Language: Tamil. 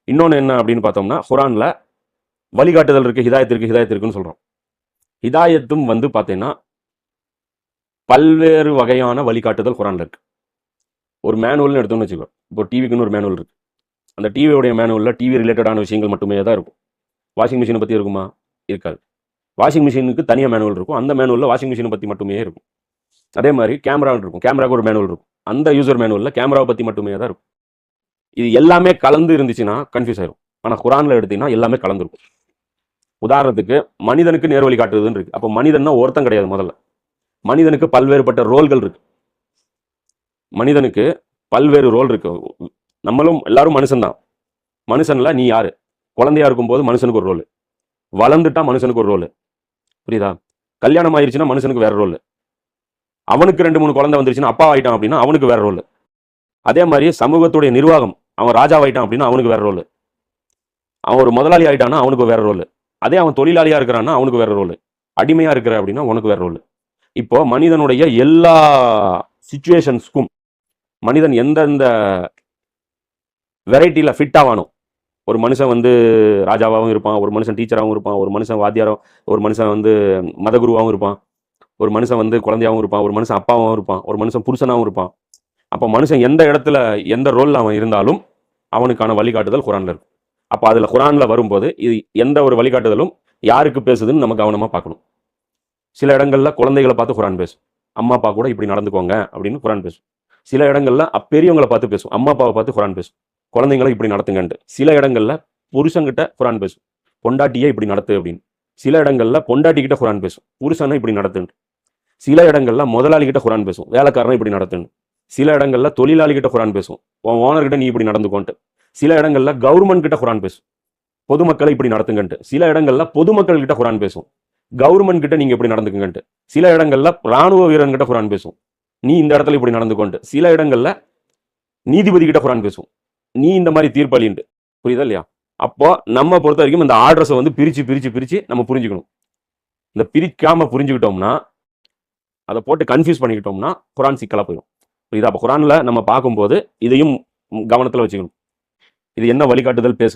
இன்னொன்று என்ன அப்படின்னு பார்த்தோம்னா, குரானில் வழிகாட்டுதல் இருக்குது, ஹிதாயத் இருக்குன்னு சொல்கிறோம். ஹிதாயத்தும் வந்து பார்த்தீங்கன்னா பல்வேறு வகையான வழிகாட்டுதல் குரானில் இருக்குது. ஒரு மேனுவல்னு எடுத்தோம்னு வச்சுக்கோ. இப்போ டிவிக்குன்னு ஒரு மேனுவல் இருக்குது. அந்த டிவியோடைய மேனுவலில் டிவி ரிலேட்டடான விஷயங்கள் மட்டுமே தான் இருக்கும். வாஷிங் மிஷினை பற்றி இருக்குமா? இருக்காது. வாஷிங் மிஷினுக்கு தனியாக மேனுவல் இருக்கும். அந்த மேனுவலில் வாஷிங் மிஷினை பற்றி மட்டுமே இருக்கும். அதே மாதிரி கேமரா இருக்கும். கேமராவுக்கு ஒரு மேனுவல் இருக்கும். அந்த யூசர் மேனுவலில் கேமராவை பற்றி மட்டுமே தான் இருக்கும். இது எல்லாமே கலந்து இருந்துச்சுன்னா கன்ஃபியூஸ் ஆயிரும். ஆனால் குரானில் எடுத்தீங்கன்னா எல்லாமே கலந்துருக்கும். உதாரணத்துக்கு மனிதனுக்கு நேர்வழி காட்டுறதுன்னு இருக்கு. அப்போ மனிதன்னா ஒருத்தன் கிடையாது. முதல்ல மனிதனுக்கு பல்வேறுபட்ட ரோல்கள் இருக்கு. மனிதனுக்கு பல்வேறு ரோல் இருக்கு. நம்மளும் எல்லாரும் மனுஷன்தான். மனுஷன்ல நீ யாரு? குழந்தையா இருக்கும்போது மனுஷனுக்கு ஒரு ரோல், வளர்ந்துட்டா மனுஷனுக்கு ஒரு ரோல். புரியுதா? கல்யாணம் ஆயிருச்சுன்னா மனுஷனுக்கு வேற ரோல். அவனுக்கு 2-3 குழந்தை வந்துருச்சுன்னா அப்பா ஆயிட்டான் அப்படின்னா அவனுக்கு வேற ரோல். அதே மாதிரி சமூகத்துடைய நிர்வாகம், அவன் ராஜாவாயிட்டான் அப்படின்னா அவனுக்கு வேற ரோல். அவன் ஒரு முதலாளி ஆயிட்டான்னா அவனுக்கு வேற ரோல். அதே அவன் தொழிலாளியா இருக்கிறான்னா அவனுக்கு வேற ரோல். அடிமையா இருக்கிற அப்படின்னா உனக்கு வேற ரோல். இப்போ மனிதனுடைய எல்லா சிச்சுவேஷன்ஸ்க்கும் மனிதன் எந்தெந்த வெரைட்டியில ஃபிட் ஆவானோ, ஒரு மனுஷன் வந்து ராஜாவாகவும் இருப்பான், ஒரு மனுஷன் டீச்சராகவும் இருப்பான், ஒரு மனுஷன் வாத்தியாரம், ஒரு மனுஷன் வந்து மதகுருவாகவும் இருப்பான், ஒரு மனுஷன் வந்து குழந்தையாகவும் இருப்பான், ஒரு மனுஷன் அப்பாவாகவும் இருப்பான், ஒரு மனுஷன் புருஷனாகவும் இருப்பான். அப்போ மனுஷன் எந்த இடத்துல எந்த ரோலில் அவன் இருந்தாலும் அவனுக்கான வழிகாட்டுதல் குரான்ல இருக்கும். அப்போ அதில் குரான்ல வரும்போது இது எந்த ஒரு வழிகாட்டுதலும் யாருக்கு பேசுதுன்னு நம்ம கவனமாக பார்க்கணும். சில இடங்கள்ல குழந்தைகளை பார்த்து குரான் பேசும். அம்மா அப்பா கூட இப்படி நடந்துக்கோங்க அப்படின்னு குரான் பேசும். சில இடங்கள்ல பெரியவங்களை பார்த்து பேசும். அம்மா அப்பாவை பார்த்து குரான் பேசும். குழந்தைங்களை இப்படி நடத்துங்கன்ட்டு. சில இடங்கள்ல புருஷன்கிட்ட குரான் பேசும். பொண்டாட்டியே இப்படி நடத்து அப்படின்னு. சில இடங்கள்ல பொண்டாட்டிக்கிட்ட குரான் பேசும். புருஷனை இப்படி நடத்துன்னு. சில இடங்கள்ல முதலாளிகிட்ட குரான் பேசும். வேலைக்காரனை இப்படி நடத்துன்னு. சில இடங்கள்ல தொழிலாளிகிட்ட குரான் பேசும். உன் ஓனர்கிட்ட நீ இப்படி நடந்துக்கோன்ட்டு. சில இடங்கள்ல கவர்மெண்ட் கிட்ட குரான் பேசும். பொதுமக்களை இப்படி நடத்துங்கன்ட்டு. சில இடங்கள்ல பொதுமக்கள் கிட்ட குரான் பேசும். கவர்மெண்ட் கிட்ட நீங்க இப்படி நடந்துக்குங்கன்ட்டு. சில இடங்கள்ல ராணுவ வீரன் கிட்ட குரான் பேசும். நீ இந்த இடத்துல இப்படி நடந்துக்கோன்ட்டு. சில இடங்கள்ல நீதிபதி கிட்ட குரான் பேசும். நீ இந்த மாதிரி தீர்ப்பளின்ட்டு. புரியுதா இல்லையா? அப்போ நம்ம பொறுத்த வரைக்கும் இந்த ஆர்டர்ஸை வந்து பிரிச்சு நம்ம புரிஞ்சுக்கணும். இந்த பிரிக்காம புரிஞ்சுக்கிட்டோம்னா, அதை போட்டு கன்ஃபியூஸ் பண்ணிக்கிட்டோம்னா குரான் சிக்கலா போயிடும். புரியுதா? அப்போ குரான்ல நம்ம பார்க்கும்போது இதையும் கவனத்தில் வச்சுக்கணும். இது என்ன வழிகாட்டுதல் பேசு